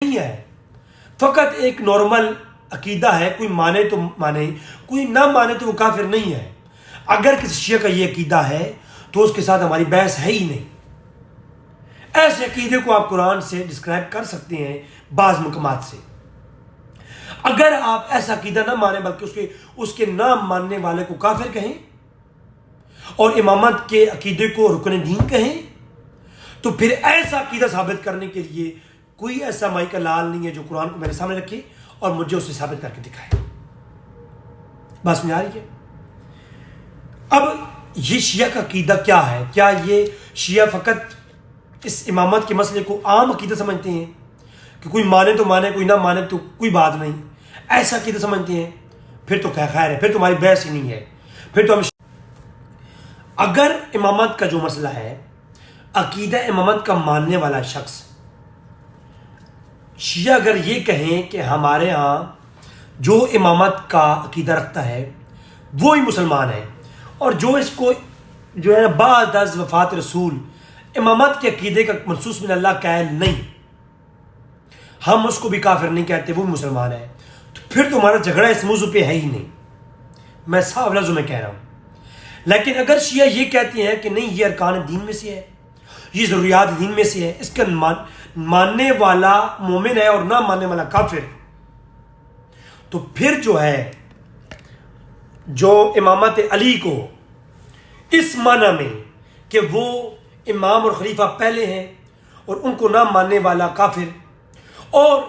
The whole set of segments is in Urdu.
نہیں ہے، فقط ایک نارمل عقیدہ ہے، کوئی مانے تو مانے، کوئی نہ مانے تو وہ کافر نہیں ہے۔ اگر کسی شیعہ کا یہ عقیدہ ہے تو اس کے ساتھ ہماری بحث ہے ہی نہیں۔ ایسے عقیدے کو آپ قرآن سے ڈسکرائب کر سکتے ہیں بعض مقامات سے۔ اگر آپ ایسا عقیدہ نہ مانیں بلکہ اس کے نہ ماننے والے کو کافر کہیں اور امامت کے عقیدے کو رکن دین کہیں، تو پھر ایسا عقیدہ ثابت کرنے کے لیے کوئی ایسا مائی کا لال نہیں ہے جو قرآن کو میرے سامنے رکھے اور مجھے اسے ثابت کر کے دکھائے۔ بس میں آ رہی ہے۔ اب یہ شیعہ کا عقیدہ کیا ہے؟ کیا یہ شیعہ فقط اس امامت کے مسئلے کو عام عقیدہ سمجھتے ہیں کہ کوئی مانے تو مانے، کوئی نہ مانے تو کوئی بات نہیں، ایسا عقیدہ سمجھتے ہیں؟ پھر تو خیر ہے، پھر تمہاری بحث ہی نہیں ہے، پھر تو ہم اگر امامت کا جو مسئلہ ہے، عقیدہ امامت کا ماننے والا شخص شیعہ اگر یہ کہیں کہ ہمارے ہاں جو امامت کا عقیدہ رکھتا ہے وہی مسلمان ہے، اور جو اس کو جو ہے بعد از وفات رسول امامت کے عقیدے کا منصوص من اللہ قائل نہیں، ہم اس کو بھی کافر نہیں کہتے، وہ بھی مسلمان ہے، تو پھر تو ہمارا جھگڑا اس موضوع پہ ہے ہی نہیں۔ میں صاف لفظوں میں کہہ رہا ہوں۔ لیکن اگر شیعہ یہ کہتے ہیں کہ نہیں، یہ ارکان دین میں سے ہے، یہ ضروریات دین میں سے ہے، اس کا ماننے والا مومن ہے اور نہ ماننے والا کافر، تو پھر جو ہے جو امامت علی کو اس معنی میں کہ وہ امام اور خلیفہ پہلے ہیں اور ان کو نہ ماننے والا کافر، اور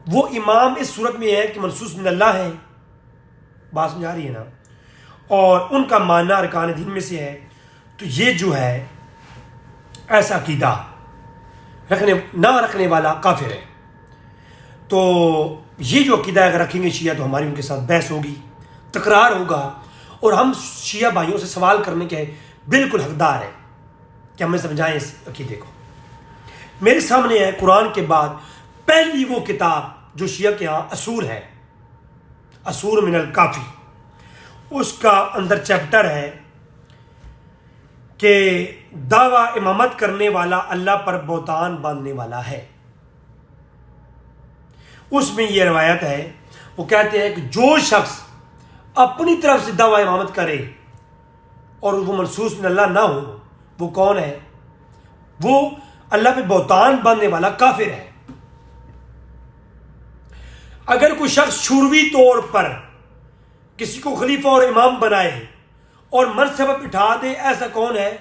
وہ امام اس صورت میں ہے کہ منصوص من اللہ ہے، بات سمجھ آ رہی ہے نا، اور ان کا ماننا ارکان دین میں سے ہے، تو یہ جو ہے ایسا عقیدہ نہ رکھنے والا کافر ہے۔ تو یہ جو عقیدہ اگر رکھیں گے شیعہ تو ہماری ان کے ساتھ بحث ہوگی، تکرار ہوگا، اور ہم شیعہ بھائیوں سے سوال کرنے کے بالکل حقدار ہیں کہ ہمیں سمجھائیں اس عقیدے کو۔ میرے سامنے ہے قرآن کے بعد پہلی وہ کتاب جو شیعہ کے ہاں اصول ہے، اصول من الکافی، اس کا اندر چیپٹر ہے کہ دعویٰ امامت کرنے والا اللہ پر بہتان باندھنے والا ہے۔ اس میں یہ روایت ہے، وہ کہتے ہیں کہ جو شخص اپنی طرف سے دعویٰ امامت کرے اور وہ منصوص من اللہ نہ ہو، وہ کون ہے؟ وہ اللہ پہ بہتان باندھنے والا کافر ہے۔ اگر کوئی شخص شوروی طور پر کسی کو خلیفہ اور امام بنائے اور منصب بٹھا دے، ایسا کون ہے؟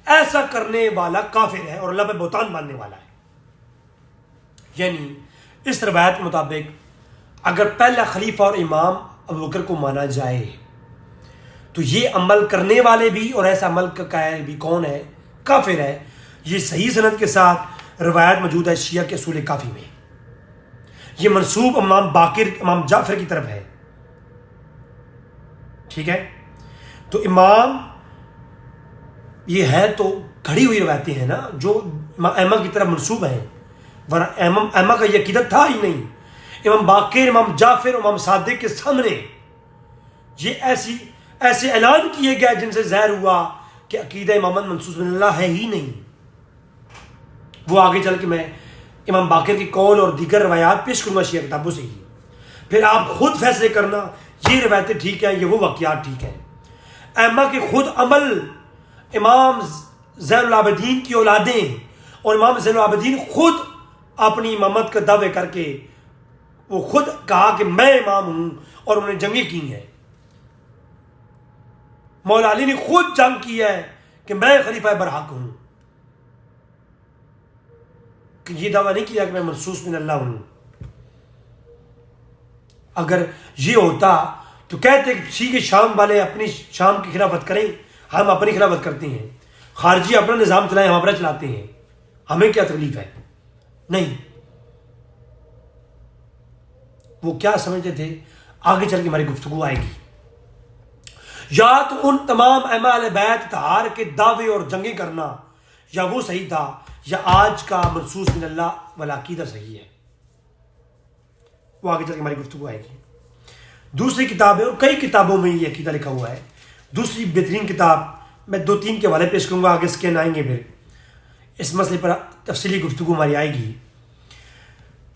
ایسا کرنے والا کافر ہے اور اللہ پہ بہتان باندھنے والا ہے۔ یعنی اس روایت کے مطابق اگر پہلا خلیفہ اور امام ابوبکر کو مانا جائے تو یہ عمل کرنے والے بھی اور ایسا عمل کا قائل بھی کون ہے؟ کافر ہے۔ یہ صحیح سند کے ساتھ روایت موجود ہے شیعہ کے اصول کافی میں، یہ منسوب امام باقر امام جعفر کی طرف ہے، ٹھیک ہے؟ تو امام یہ ہے تو کھڑی ہوئی روایتیں ہیں نا جو ائمہ کی طرف منسوب ہیں، ورنہ ائمہ کا یہ عقیدت تھا ہی نہیں۔ امام باقر، امام جعفر، امام صادق کے سامنے یہ ایسے اعلان کیے گئے جن سے ظاہر ہوا کہ عقیدہ امامت منصوص من اللہ ہے ہی نہیں۔ وہ آگے چل کے میں امام باقر کی قول اور دیگر روایات پیش کروں گا شیعہ کتابوں سے ہی، پھر آپ خود فیصلے کرنا یہ روایتیں ٹھیک ہیں، یہ وہ واقعات ٹھیک ہیں۔ ائمہ کے خود عمل، امام زین العابدین کی اولادیں اور امام زین العابدین خود اپنی امامت کا دعوے کر کے وہ خود کہا کہ میں امام ہوں، اور انہوں نے جنگیں کی ہیں۔ مولا علی نے خود جنگ کی ہے کہ میں خلیفہ برحق ہوں، کہ یہ دعویٰ نہیں کیا کہ میں منصوص من اللہ ہوں۔ اگر یہ ہوتا تو کہتے کہ ٹھیک ہے، شام والے اپنی شام کی خلافت کریں، ہم اپنی خلافت کرتے ہیں، خارجی اپنا نظام چلائیں، ہم اپنا چلاتے ہیں، ہمیں کیا تکلیف ہے؟ نہیں، وہ کیا سمجھتے تھے آگے چل کے ہماری گفتگو آئے گی۔ یا تو ان تمام ائمہ اہل بیت اطہار کے دعوے اور جنگیں کرنا یا وہ صحیح تھا، یا آج کا منصوص من اللہ والا عقیدہ صحیح ہے، وہ آگے چل کے ہماری گفتگو آئے گی۔ دوسری کتابیں اور کئی کتابوں میں یہ عقیدہ لکھا ہوا ہے۔ دوسری بہترین کتاب میں 2-3 کے حوالے پیش کروں گا، آگے سکین آئیں گے، پھر اس مسئلے پر تفصیلی گفتگو ہماری آئے گی۔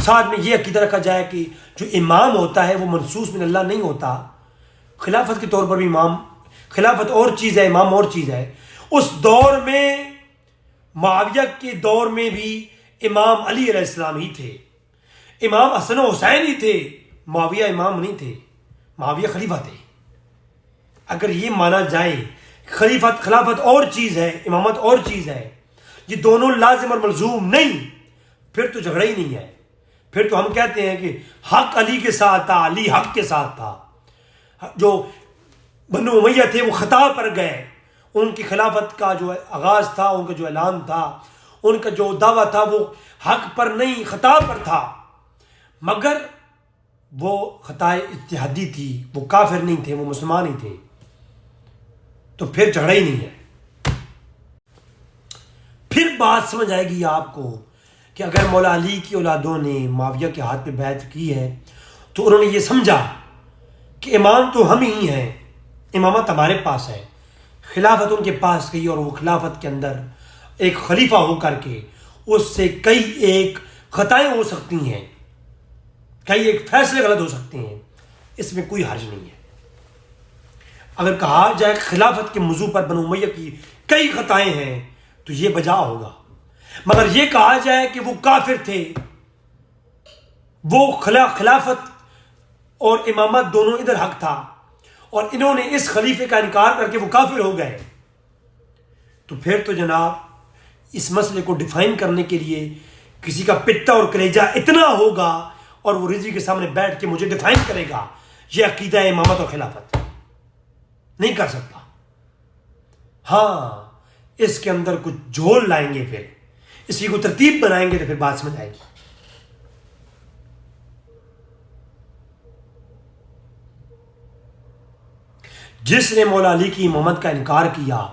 ساتھ میں یہ عقیدہ رکھا جائے کہ جو امام ہوتا ہے وہ منصوص من اللہ نہیں ہوتا. خلافت کے طور پر بھی امام، خلافت اور چیز ہے، امام اور چیز ہے. اس دور میں معاویہ کے دور میں بھی امام علی علیہ السلام ہی تھے، امام حسن و حسین ہی تھے، معاویہ امام نہیں تھے، معاویہ خلیفہ تھے. اگر یہ مانا جائے خلافت اور چیز ہے، امامت اور چیز ہے، یہ دونوں لازم اور ملزوم نہیں، پھر تو جھگڑا ہی نہیں ہے. پھر تو ہم کہتے ہیں کہ حق علی کے ساتھ تھا، علی حق کے ساتھ تھا. جو بنو امیہ تھے وہ خطا پر گئے، ان کی خلافت کا جو آغاز تھا، ان کا جو اعلان تھا، ان کا جو دعویٰ تھا وہ حق پر نہیں خطا پر تھا، مگر وہ خطا اجتہادی تھی، وہ کافر نہیں تھے، وہ مسلمان ہی تھے. تو پھر جھگڑا ہی نہیں ہے. پھر بات سمجھ آئے گی آپ کو کہ اگر مولا علی کی اولادوں نے معاویہ کے ہاتھ پہ بیعت کی ہے تو انہوں نے یہ سمجھا کہ امام تو ہم ہی ہیں، امامت ہمارے پاس ہے، خلافت ان کے پاس گئی، اور وہ خلافت کے اندر ایک خلیفہ ہو کر کے اس سے کئی ایک خطائیں ہو سکتی ہیں، کئی ایک فیصلے غلط ہو سکتے ہیں، اس میں کوئی حرج نہیں ہے. اگر کہا جائے خلافت کے موضوع پر بنو امیہ کی کئی خطائیں ہیں تو یہ بجا ہوگا، مگر یہ کہا جائے کہ وہ کافر تھے، وہ خلافت اور امامت دونوں ادھر حق تھا، اور انہوں نے اس خلیفے کا انکار کر کے وہ کافر ہو گئے، تو پھر تو جناب اس مسئلے کو ڈیفائن کرنے کے لیے کسی کا پتا اور کلیجہ اتنا ہوگا اور وہ رضوی کے سامنے بیٹھ کے مجھے ڈیفائن کرے گا یہ عقیدہ ہے امامت اور خلافت، نہیں کر سکتا. ہاں اس کے اندر کچھ جھول لائیں گے، پھر اس کی کوئی ترتیب بنائیں گے تو پھر بات سمجھ آئے گی. جس نے مولا علی کی امامت کا انکار کیا،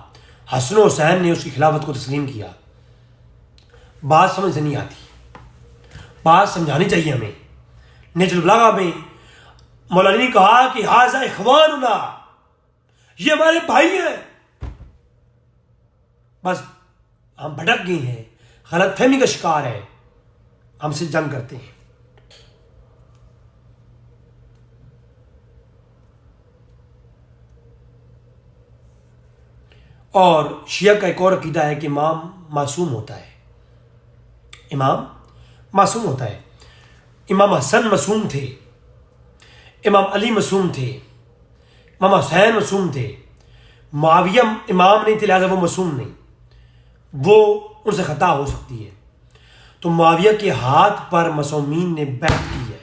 حسن و حسین نے اس کی خلافت کو تسلیم کیا. بات سمجھ سے نہیں آتی، بات سمجھانی چاہیے ہمیں. نہج البلاغہ میں مولا علی نے کہا کہ ھذا اخواننا، یہ ہمارے بھائی ہیں. بس ہم بھٹک گئے ہیں، غلط فہمی کا شکار ہے، ہم سے جنگ کرتے ہیں. اور شیعہ کا ایک اور عقیدہ ہے کہ امام معصوم ہوتا ہے، امام معصوم ہوتا ہے. امام حسن معصوم تھے، امام علی معصوم تھے، امام حسین معصوم تھے، معاویہ امام نہیں تھے، لہٰذا وہ معصوم نہیں، وہ ان سے خطا ہو سکتی ہے. تو معاویہ کے ہاتھ پر معصومین نے بیعت کی ہے.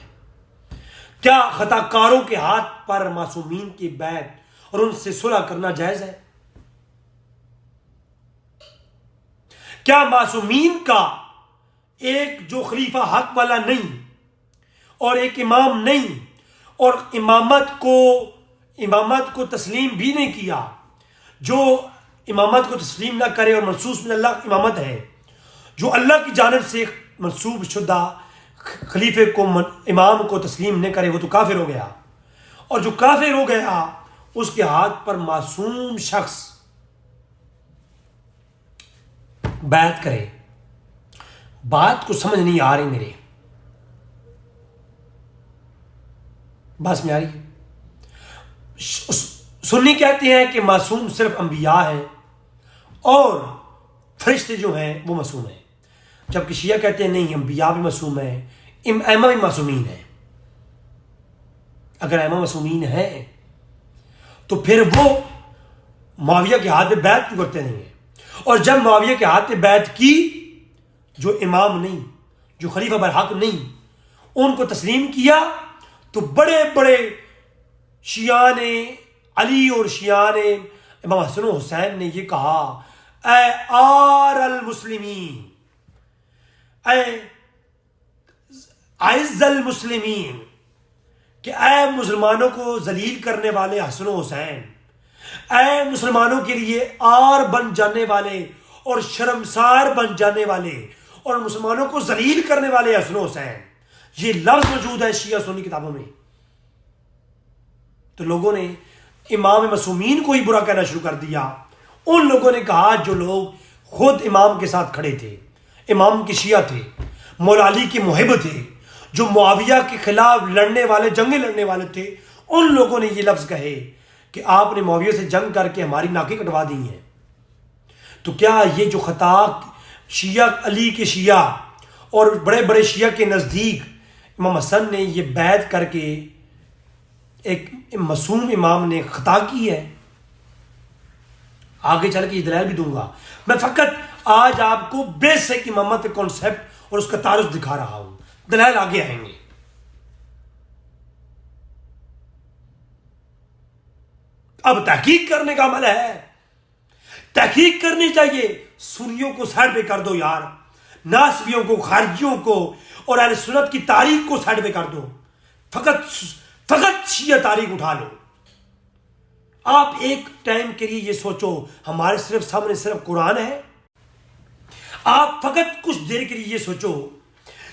کیا خطا کاروں کے ہاتھ پر معصومین کی بیعت اور ان سے صلح کرنا جائز ہے؟ کیا معصومین کا ایک جو خلیفہ حق والا نہیں اور ایک امام نہیں، اور امامت کو تسلیم بھی نہیں کیا، جو امامت کو تسلیم نہ کرے اور منصوص من اللہ امامت ہے، جو اللہ کی جانب سے منصوب شدہ خلیفے کو امام کو تسلیم نہ کرے، وہ تو کافر ہو گیا. اور جو کافر ہو گیا اس کے ہاتھ پر معصوم شخص بیعت کرے. بات کو سمجھ نہیں آ رہی میرے، بس میں آ رہی ہے. سنی کہتے ہیں کہ معصوم صرف انبیاء ہیں اور فرشتے جو ہیں وہ معصوم ہیں، جبکہ شیعہ کہتے ہیں نہیں، انبیاء بھی معصوم ہیں، ائمہ بھی معصومین ہیں. اگر ائمہ معصومین ہیں تو پھر وہ معاویہ کے ہاتھ پہ بیعت کیوں کرتے نہیں ہیں؟ اور جب معاویہ کے ہاتھ پہ بیعت کی، جو امام نہیں، جو خلیفہ برحق نہیں، ان کو تسلیم کیا، تو بڑے بڑے شیعان علی اور شیعان امام حسن و حسین نے یہ کہا، اے آر المسلمین، اے عز المسلمین، کہ اے مسلمانوں کو ذلیل کرنے والے حسن و حسین، اے مسلمانوں کے لیے آر بن جانے والے اور شرمسار بن جانے والے اور مسلمانوں کو ذلیل کرنے والے حسن و حسین. یہ لفظ موجود ہے شیعہ سنی کتابوں میں. تو لوگوں نے امام معصومین کو ہی برا کہنا شروع کر دیا. ان لوگوں نے کہا جو لوگ خود امام کے ساتھ کھڑے تھے، امام کے شیعہ تھے، مولا علی کے محب تھے، جو معاویہ کے خلاف لڑنے والے، جنگیں لڑنے والے تھے، ان لوگوں نے یہ لفظ کہے کہ آپ نے معاویہ سے جنگ کر کے ہماری ناکیں کٹوا دی ہیں. تو کیا یہ جو خطا شیعہ، علی کے شیعہ اور بڑے بڑے شیعہ کے نزدیک امام حسن نے یہ بیعت کر کے ایک معصوم امام نے خطا کی ہے؟ آگے چل کے یہ دلائل بھی دوں گا. میں فقط آج آپ کو بیسک امامت کے کانسیپٹ اور اس کا تعارف دکھا رہا ہوں، دلائل آگے آئیں گے. اب تحقیق کرنے کا عمل ہے، تحقیق کرنی چاہیے. سنیوں کو سائڈ پہ کر دو یار، ناسبیوں کو، خارجیوں کو اور اہل سنت کی تاریخ کو سائڈ پہ کر دو. فقط شیعہ تاریخ اٹھا لو. آپ ایک ٹائم کے لیے یہ سوچو ہمارے سامنے صرف قرآن ہے. آپ فقط کچھ دیر کے لیے یہ سوچو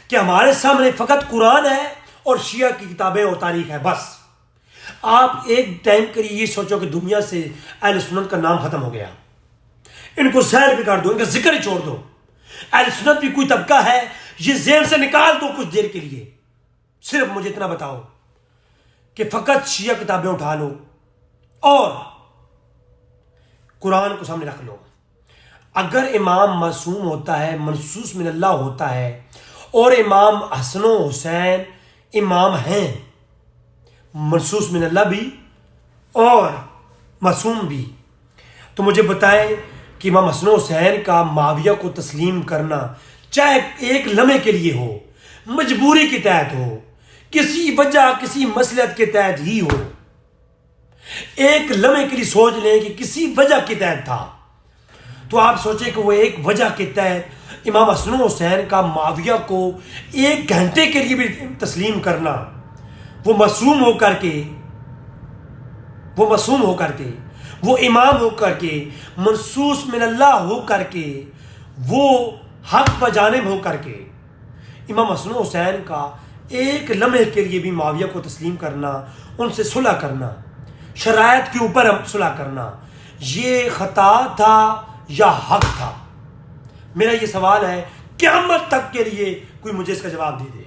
کہ ہمارے سامنے فقط قرآن ہے اور شیعہ کی کتابیں اور تاریخ ہے، بس. آپ ایک ٹائم کے لیے یہ سوچو کہ دنیا سے اہل سنت کا نام ختم ہو گیا، ان کو سیر بھی کر دو، ان کا ذکر ہی چھوڑ دو. اہل سنت بھی کوئی طبقہ ہے، یہ ذہن سے نکال دو کچھ دیر کے لیے. صرف مجھے اتنا بتاؤ کہ فقط شیعہ کتابیں اٹھا لو اور قرآن کو سامنے رکھ لو. اگر امام معصوم ہوتا ہے، منصوص من اللہ ہوتا ہے، اور امام حسن و حسین امام ہیں، منصوص من اللہ بھی اور معصوم بھی، تو مجھے بتائیں کہ امام حسن و حسین کا معاویہ کو تسلیم کرنا، چاہے ایک لمحے کے لیے ہو، مجبوری کے تحت ہو، کسی وجہ، کسی مصلحت کے تحت ہی ہو، ایک لمحے کے لیے سوچ لیں کہ کسی وجہ کے تحت تھا، تو آپ سوچیں کہ وہ ایک وجہ کے تحت امام حسن و حسین کا معاویہ کو ایک گھنٹے کے لیے بھی تسلیم کرنا، وہ معصوم ہو کر کے، وہ امام ہو کر کے، منصوص من اللہ ہو کر کے، وہ حق بجانب ہو کر کے، امام حسن و حسین کا ایک لمحے کے لیے بھی معاویہ کو تسلیم کرنا، ان سے صلح کرنا، شرائط کے اوپر صلح کرنا، یہ خطا تھا یا حق تھا؟ میرا یہ سوال ہے، قیامت تک کے لیے کوئی مجھے اس کا جواب دے دے.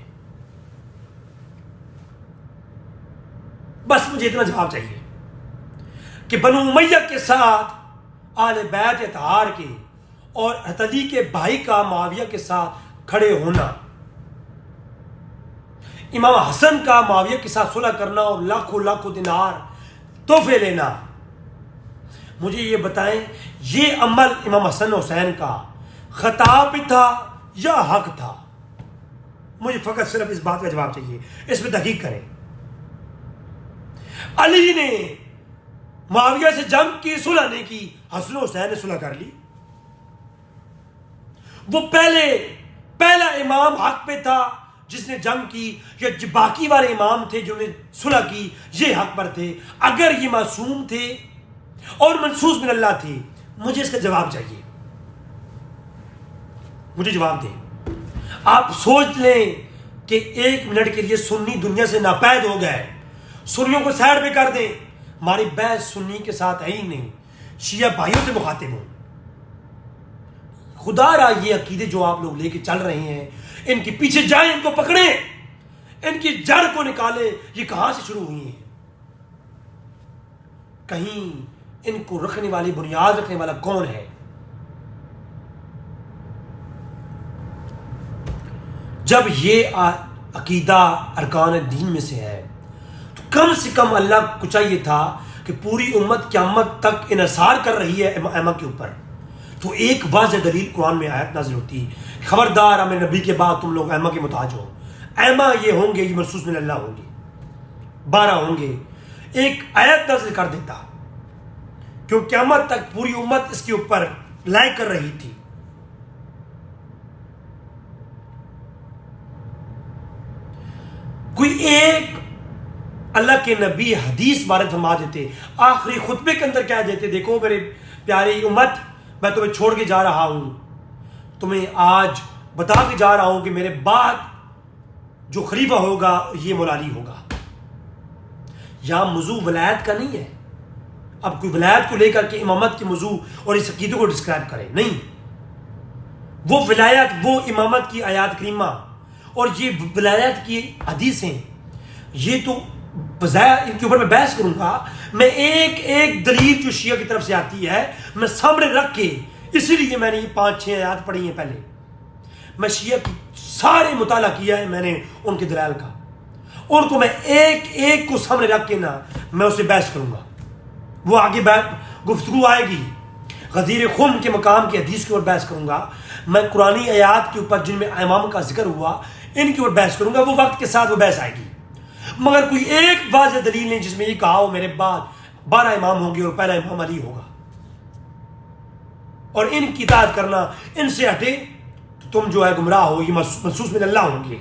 بس مجھے اتنا جواب چاہیے کہ بنو امیہ کے ساتھ آل بیت اطہار کے اور علی کے بھائی کا معاویہ کے ساتھ کھڑے ہونا، امام حسن کا معاویہ کے ساتھ صلح کرنا اور لاکھوں دینار تحفے لینا، مجھے یہ بتائیں یہ عمل امام حسن حسین کا خطا بھی تھا یا حق تھا؟ مجھے فقط صرف اس بات کا جواب چاہیے، اس پہ تحقیق کریں. علی نے معاویہ سے جنگ کی، صلح نہیں کی، حسن حسین نے صلح کر لی. وہ پہلا امام حق پہ تھا جس نے جنگ کی، یا باقی والے امام تھے جنہوں نے صلح کی یہ حق پر تھے؟ اگر یہ معصوم تھے اور منصوص من اللہ تھے، مجھے اس کا جواب چاہیے، مجھے جواب دیں. آپ سوچ لیں کہ ایک منٹ کے لیے سنی دنیا سے ناپید ہو گئے، سنیوں کو سائڈ پہ کر دیں. ہماری بحث سنی کے ساتھ ہے ہی نہیں، شیعہ بھائیوں سے مخاطب ہوں. خدا را یہ عقیدے جو آپ لوگ لے کے چل رہے ہیں، ان کے پیچھے جائیں، ان کو پکڑیں، ان کی جڑ کو نکالیں. یہ کہاں سے شروع ہوئی ہیں؟ کہیں ان کو رکھنے والی، بنیاد رکھنے والا کون ہے؟ جب یہ عقیدہ ارکان دین میں سے ہے تو کم سے کم اللہ کو چاہیے تھا کہ پوری امت قیامت تک انحصار کر رہی ہے ائمہ کے اوپر، تو ایک واضح دلیل قرآن میں آیت نازل ہوتی، خبردار ہمیں نبی کے بعد تم لوگ ائمہ کے محتاج ہو. ائمہ یہ ہوں گے، یہ منصوص من اللہ ہوں گے، 12 ہوں گے. ایک آیت نازل کر دیتا، کیوں قیامت تک پوری امت اس کے اوپر لائق کر رہی تھی. کوئی ایک اللہ کے نبی حدیث بارے فرما دیتے، آخری خطبے کے اندر کہہ دیتے، دیکھو میرے پیاری امت، میں تمہیں چھوڑ کے جا رہا ہوں، تمہیں آج بتا کے جا رہا ہوں کہ میرے بعد جو خلیفہ ہوگا یہ مولا علی ہوگا. یہاں موضوع ولایت کا نہیں ہے. اب کوئی ولایت کو لے کر کے امامت کے موضوع اور اس عقیدے کو ڈسکرائب کرے، نہیں. وہ ولایت، وہ امامت کی آیات کریمہ، اور یہ ولایت کی حدیثیں، یہ تو بظاہر ان کے اوپر میں بحث کروں گا، میں ایک ایک دلیل جو شیعہ کی طرف سے آتی ہے میں سامنے رکھ کے، اسی لیے میں نے یہ 5-6 آیات پڑھی ہیں پہلے، میں شیعہ کی سارے مطالعہ کیا ہے میں نے ان کے دلائل کا، ان کو میں ایک ایک کو سامنے رکھ کے نا میں اسے بحث کروں گا، وہ آگے گفتگو آئے گی، غدیر خم کے مقام کی حدیث کے اوپر بحث کروں گا، میں قرآنی آیات کے اوپر جن میں امام کا ذکر ہوا ان کے اوپر بحث کروں گا، وہ وقت کے ساتھ وہ بحث آئے گی، مگر کوئی ایک واضح دلیل نہیں جس میں یہ کہا ہو میرے بعد 12 امام ہوں گے اور پہلا امام علی ہوگا، اور ان کی اطاعت کرنا ان سے ہٹے تو تم جو ہے گمراہ ہو، یہ منصوص من اللہ ہوں گے،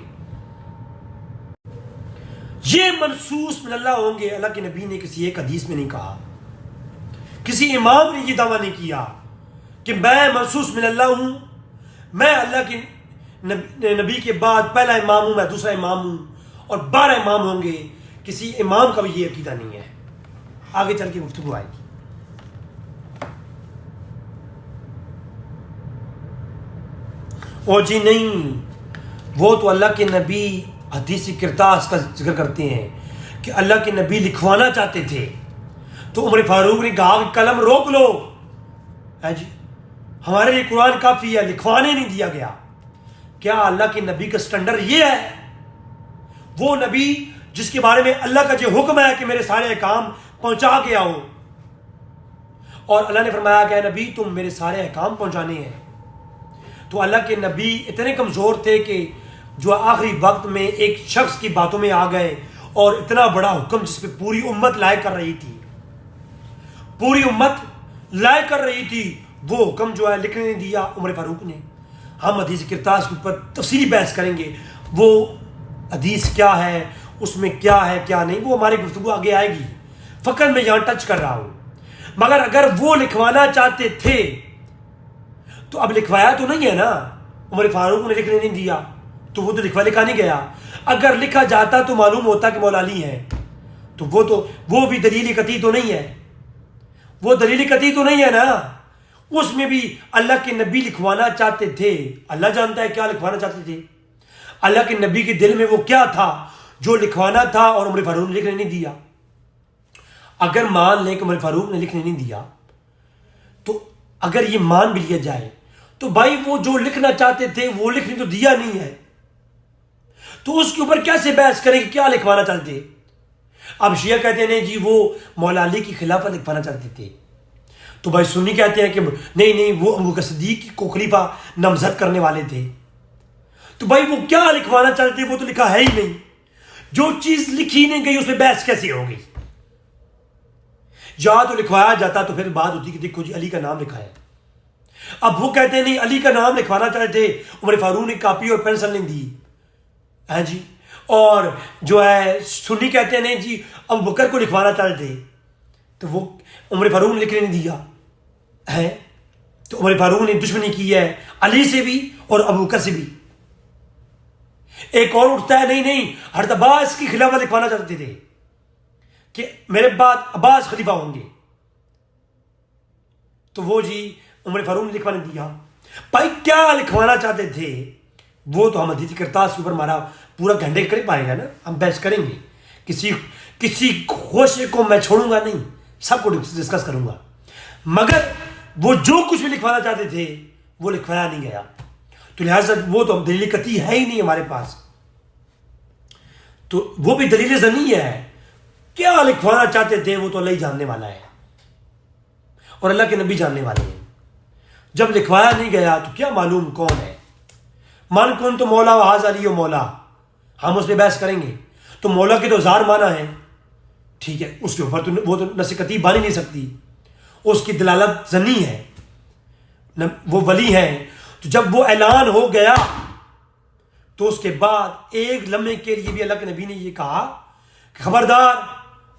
یہ منصوص من اللہ ہوں گے۔ اللہ کے نبی نے کسی ایک حدیث میں نہیں کہا، کسی امام نے یہ دعویٰ نہیں کیا کہ میں منصوص من اللہ ہوں، میں اللہ کے نبی کے بعد پہلا امام ہوں، میں دوسرا امام ہوں اور 12 امام ہوں گے، کسی امام کا بھی یہ عقیدہ نہیں ہے، آگے چل کے گفتگو آئے گی۔ او جی نہیں، وہ تو اللہ کے نبی حدیث کرتاس کا ذکر کرتے ہیں کہ اللہ کے نبی لکھوانا چاہتے تھے تو عمر فاروق نے کہا کہ قلم روک لو، ہے جی ہمارے لیے قرآن کافی ہے، لکھوانے نہیں دیا گیا۔ کیا اللہ کے نبی کا سٹینڈر یہ ہے؟ وہ نبی جس کے بارے میں اللہ کا جو حکم ہے کہ میرے سارے احکام پہنچا کے آؤ، اور اللہ نے فرمایا کہ اے نبی تم میرے سارے احکام پہنچانے ہیں، تو اللہ کے نبی اتنے کمزور تھے کہ جو آخری وقت میں ایک شخص کی باتوں میں آ گئے اور اتنا بڑا حکم جس پہ پوری امت لائق کر رہی تھی، پوری امت لائق کر رہی تھی، وہ حکم جو ہے لکھنے نہیں دیا عمر فاروق نے۔ ہم حدیث کرتاس کے اوپر تفصیلی بحث کریں گے، وہ حدیث کیا ہے، اس میں کیا ہے کیا نہیں، وہ ہماری گفتگو آگے آئے گی، فقط میں یہاں ٹچ کر رہا ہوں۔ مگر اگر وہ لکھوانا چاہتے تھے تو اب لکھوایا تو نہیں ہے نا، عمر فاروق نے لکھنے نہیں دیا تو وہ تو لکھا نہیں گیا، اگر لکھا جاتا تو معلوم ہوتا کہ مولا علی ہے، تو وہ بھی دلیل قطعی تو نہیں ہے، وہ دلیل قطعی تو نہیں ہے نا، اس میں بھی اللہ کے نبی لکھوانا چاہتے تھے، اللہ جانتا ہے کیا لکھوانا چاہتے تھے، اللہ کے نبی کے دل میں وہ کیا تھا جو لکھوانا تھا، اور عمر فاروق نے لکھنے نہیں دیا۔ اگر مان لیں کہ عمر فاروق نے لکھنے نہیں دیا، تو اگر یہ مان بھی لیا جائے تو بھائی وہ جو لکھنا چاہتے تھے وہ لکھنے تو دیا نہیں ہے، تو اس کے اوپر کیسے بحث کریں کہ کیا لکھوانا چاہتے تھے؟ اب شیعہ کہتے ہیں نہیں جی وہ مولا علی کی خلافت لکھوانا چاہتے تھے، تو بھائی سنی کہتے ہیں کہ نہیں وہ ابو بکر صدیق کو خلیفہ نامزد کرنے والے تھے، تو بھائی وہ کیا لکھوانا چاہتے تھے؟ وہ تو لکھا ہے ہی نہیں، جو چیز لکھی نہیں گئی اس میں بحث کیسے ہوگی؟ یا تو لکھوایا جاتا تو پھر بات ہوتی کہ دیکھو جی علی کا نام لکھا ہے، اب وہ کہتے ہیں نہیں علی کا نام لکھوانا چاہتے تھے، عمر فاروق نے کاپی اور پینسل نہیں دی ہے جی، اور جو ہے سنی کہتے ہیں نہیں جی ابو بکر کو لکھوانا چاہتے تھے، تو وہ عمر فاروق نے لکھنے نہیں دیا ہے، تو عمر فاروق نے دشمنی کی ہے علی سے بھی اور ابو بکر سے بھی۔ ایک اور اٹھتا ہے نہیں حضرت عباس کی خلافت لکھوانا چاہتے تھے کہ میرے بعد عباس خلیفہ ہوں گے، تو وہ جی عمر فاروق نے لکھوانے دیا۔ بھائی کیا لکھوانا چاہتے تھے وہ تو ہم حدیث کرتاس کے اوپر ہمارا پورا گھنٹے کر پائے گا نا، ہم بحث کریں گے، کسی خوشے کو میں چھوڑوں گا نہیں، سب کو ڈسکس کروں گا، مگر وہ جو کچھ بھی لکھوانا چاہتے تھے وہ لکھوایا نہیں گیا، تو لہٰذا وہ تو دلیل قطعی ہے ہی نہیں ہمارے پاس، تو وہ بھی دلیل ظنی ہے، کیا لکھوانا چاہتے تھے وہ تو اللہ ہی جاننے والا ہے اور اللہ کے نبی جاننے والے ہیں۔ جب لکھوایا نہیں گیا تو کیا معلوم کون ہے؟ من کن تو مولا و حاض علی و مولا، ہم اس پہ بحث کریں گے، تو مولا کے تو ہزار معنی ہیں، ٹھیک ہے، اس کے اوپر تو وہ تو نص قطعی بن ہی نہیں سکتی، اس کی دلالت ظنی ہے، وہ ولی ہیں، تو جب وہ اعلان ہو گیا تو اس کے بعد ایک لمحے کے لیے بھی اللہ کے نبی نے یہ کہا کہ خبردار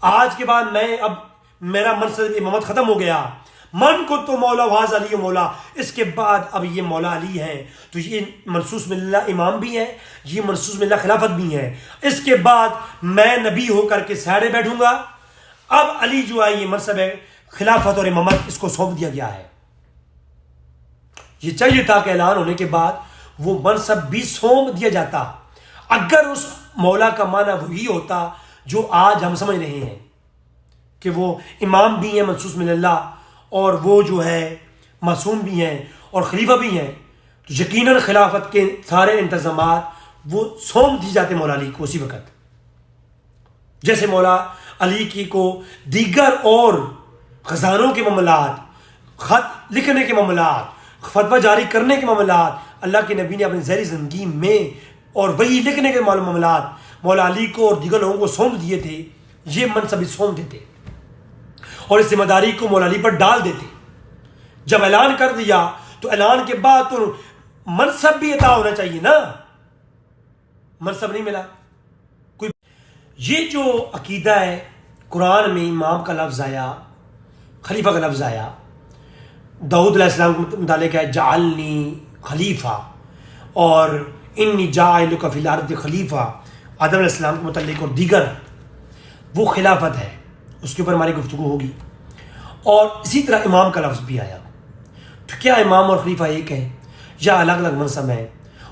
آج کے بعد میں اب میرا منصب امامت ختم ہو گیا، من کو تو مولا واز علی مولا، اس کے بعد اب یہ مولا علی ہیں، تو یہ منصوص من اللہ امام بھی ہیں، یہ منصوص من اللہ خلافت بھی ہیں، اس کے بعد میں نبی ہو کر کے سہرے بیٹھوں گا، اب علی جو ہے یہ منصب خلافت اور امامت اس کو سونپ دیا گیا ہے۔ یہ چاہیے تھا کہ اعلان ہونے کے بعد وہ منصب بھی سونپ دیا جاتا، اگر اس مولا کا معنی وہی ہوتا جو آج ہم سمجھ رہے ہیں کہ وہ امام بھی ہیں منصوص من اللہ، اور وہ جو ہے معصوم بھی ہیں اور خلیفہ بھی ہیں، تو یقیناً خلافت کے سارے انتظامات وہ سونپ دی جاتے مولا علی کو اسی وقت، جیسے مولا علی کی کو دیگر اور خزانوں کے معاملات، خط لکھنے کے معاملات، فتویٰ جاری کرنے کے معاملات اللہ کے نبی نے اپنی ظاہری زندگی میں، اور وہی لکھنے کے معاملات مولا علی کو اور دیگر لوگوں کو سونپ دیے تھے. یہ منصب سونپ دیتے اور اس ذمہ داری کو مولا علی پر ڈال دیتے. جب اعلان کر دیا تو اعلان کے بعد تو منصب بھی عطا ہونا چاہیے نا، منصب نہیں ملا کوئی. یہ جو عقیدہ ہے، قرآن میں امام کا لفظ آیا، خلیفہ کا لفظ آیا، داؤد علیہ السلام کے متعلق ہے جعلنی خلیفہ، اور انی جاعلک فی الارض خلیفہ، آدم علیہ السلام کے متعلق اور دیگر، وہ خلافت ہے، اس کے اوپر ہماری گفتگو ہوگی. اور اسی طرح امام کا لفظ بھی آیا. تو کیا امام اور خلیفہ ایک ہے یا الگ الگ منصب ہیں؟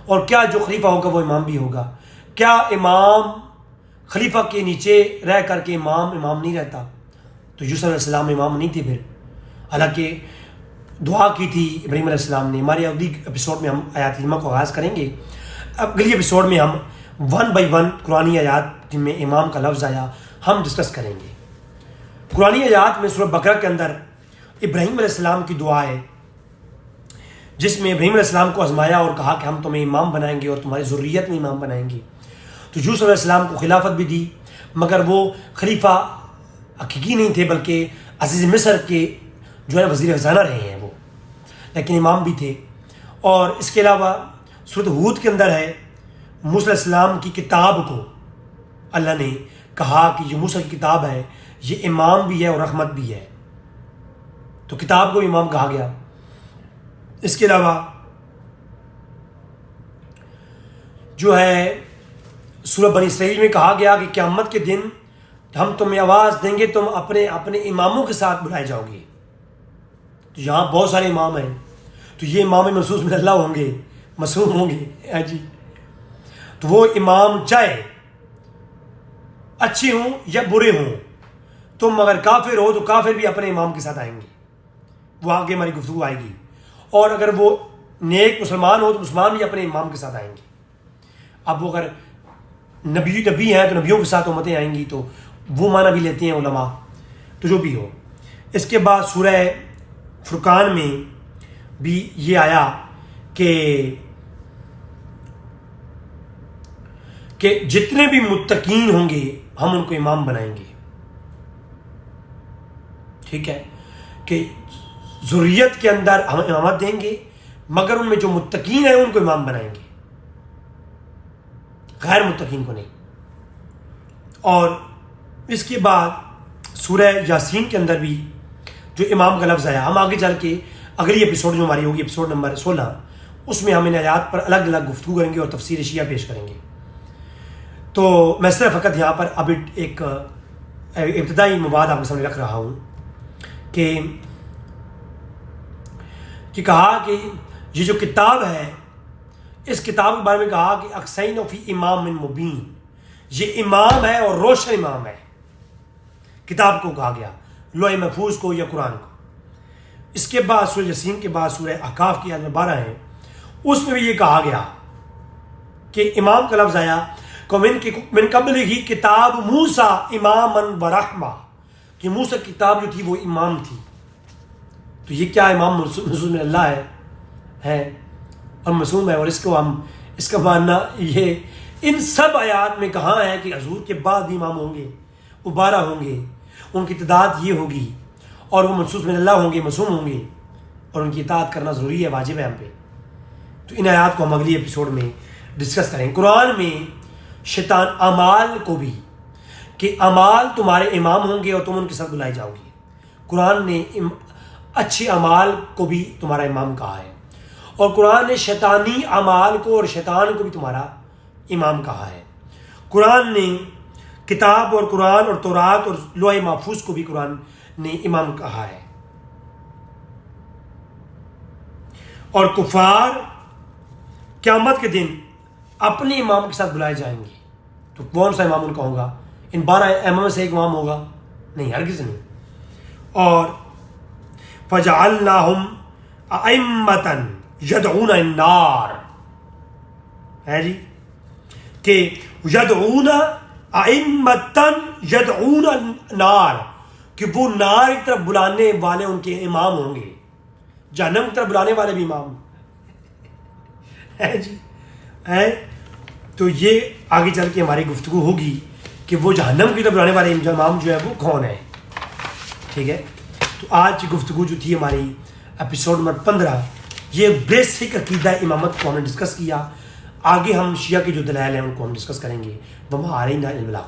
اور کیا جو خلیفہ ہوگا وہ امام بھی ہوگا؟ کیا امام خلیفہ کے نیچے رہ کر کے امام نہیں رہتا؟ تو یوسف علیہ السلام امام نہیں تھے پھر، حالانکہ دعا کی تھی ابراہیم علیہ السلام نے. ہمارے اگلی ایپیسوڈ میں ہم آیات کریمہ کو آغاز کریں گے. اگلی ایپیسوڈ میں ہم 1 بائی 1 قرآنی آیات جن میں امام کا لفظ آیا ہم ڈسکس کریں گے. قرآنی آیات میں سورہ بقرہ کے اندر ابراہیم علیہ السلام کی دعا ہے، جس میں ابراہیم علیہ السلام کو آزمایا اور کہا کہ ہم تمہیں امام بنائیں گے اور تمہاری ذریت میں امام بنائیں گے. تو یوسف علیہ السلام کو خلافت بھی دی، مگر وہ خلیفہ حقیقی نہیں تھے، بلکہ عزیز مصر کے جو ہے وزیر خزانہ رہے ہیں وہ، لیکن امام بھی تھے. اور اس کے علاوہ سورۃ ہود کے اندر ہے موسیٰ علیہ السلام کی کتاب کو اللہ نے کہا کہ یہ موسیٰ کی کتاب ہے، یہ امام بھی ہے اور رحمت بھی ہے. تو کتاب کو امام کہا گیا. اس کے علاوہ جو ہے سورہ بنی اسرائیل میں کہا گیا کہ قیامت کے دن ہم تمہیں آواز دیں گے، تم اپنے اپنے اماموں کے ساتھ بلائے جاؤ گے. تو یہاں بہت سارے امام ہیں، تو یہ امام منصوص من اللہ ہوں گے، معصوم ہوں گے جی. تو وہ امام چاہے اچھے ہوں یا برے ہوں، تم اگر کافر ہو تو کافر بھی اپنے امام کے ساتھ آئیں گے، وہ آگے ہماری گفتگو آئے گی. اور اگر وہ نیک مسلمان ہو تو مسلمان بھی اپنے امام کے ساتھ آئیں گے. اب وہ اگر نبی ہیں تو نبیوں کے ساتھ امتیں آئیں گی، تو وہ معنی بھی لیتے ہیں علماء. تو جو بھی ہو، اس کے بعد سورہ فرقان میں بھی یہ آیا کہ جتنے بھی متقین ہوں گے ہم ان کو امام بنائیں گے. ٹھیک ہے، کہ ذریت کے اندر ہم امامت دیں گے، مگر ان میں جو متقین ہیں ان کو امام بنائیں گے، غیر متقین کو نہیں. اور اس کے بعد سورہ یاسین کے اندر بھی جو امام کا لفظ آیا، ہم آگے چل کے اگلی ایپیسوڈ جو ہماری ہوگی ایپیسوڈ نمبر 16، اس میں ہم ان آیات پر الگ الگ گفتگو کریں گے اور تفسیر شیعہ پیش کریں گے. تو میں صرف فقط یہاں پر اب ایک ابتدائی مواد آپ کے سامنے رکھ رہا ہوں کہ کہا کہ یہ جو کتاب ہے، اس کتاب کے بارے میں کہا کہ اقسین فی امام من مبین، یہ امام ہے اور روشن امام ہے. کتاب کو کہا گیا، لوح محفوظ کو یا قرآن کو. اس کے بعد سورہ یاسین کے بعد سورہ احقاف کی آیت میں 12 ہے، اس میں بھی یہ کہا گیا کہ امام کا لفظ آیا من قبل ہی کتاب موسیٰ اماما و رحمہ، کہ موسیٰ کی کتاب جو تھی وہ امام تھی. تو یہ کیا امام منصوص من اللہ ہے اور معصوم ہے، اور اس کو ہم اس کا ماننا یہ ان سب آیات میں کہاں ہے کہ حضور کے بعد بھی امام ہوں گے، وہ 12 ہوں گے، ان کی تعداد یہ ہوگی، اور وہ منصوص من اللہ ہوں گے، معصوم ہوں گے، اور ان کی اطاعت کرنا ضروری ہے، واجب ہے ہم پہ. تو ان آیات کو ہم اگلی ایپیسوڈ میں ڈسکس کریں. قرآن میں شیطان اعمال کو بھی، کہ اعمال تمہارے امام ہوں گے اور تم ان کے ساتھ بلائے جاؤ گے. قرآن نے اچھے اعمال کو بھی تمہارا امام کہا ہے، اور قرآن نے شیطانی اعمال کو اور شیطان کو بھی تمہارا امام کہا ہے. قرآن نے کتاب اور قرآن اور تورات اور لوح محفوظ کو بھی قرآن نے امام کہا ہے. اور کفار قیامت کے دن اپنے امام کے ساتھ بلائے جائیں گے. تو کون سا امام ان کا ہوگا؟ ان 12 امام سے ایک امام ہوگا؟ نہیں، ہرگز نہیں. اور فَجَعَلْنَاهُمْ أَئِمَّةً يَدْعُونَ النَّارَ ہے جی، کہ یدعون أَئِمَّةً يَدْعُونَ النَّارَ، کہ وہ نار کی طرف بلانے والے ان کے امام ہوں گے، جہنم کی طرف بلانے والے بھی امام ہے جی ہے. تو یہ آگے چل کے ہماری گفتگو ہوگی کہ وہ جہنم کی طرف بلانے والے امام جو ہے وہ کون ہے. ٹھیک ہے، تو آج کی گفتگو جو تھی ہماری ایپیسوڈ نمبر 15، یہ بیسک عقیدہ امامت کو ہم نے ڈسکس کیا. آگے ہم شیعہ کے جو دلائل ہیں ان کو ہم ڈسکس کریں گے. وما علینا الا البلاغ.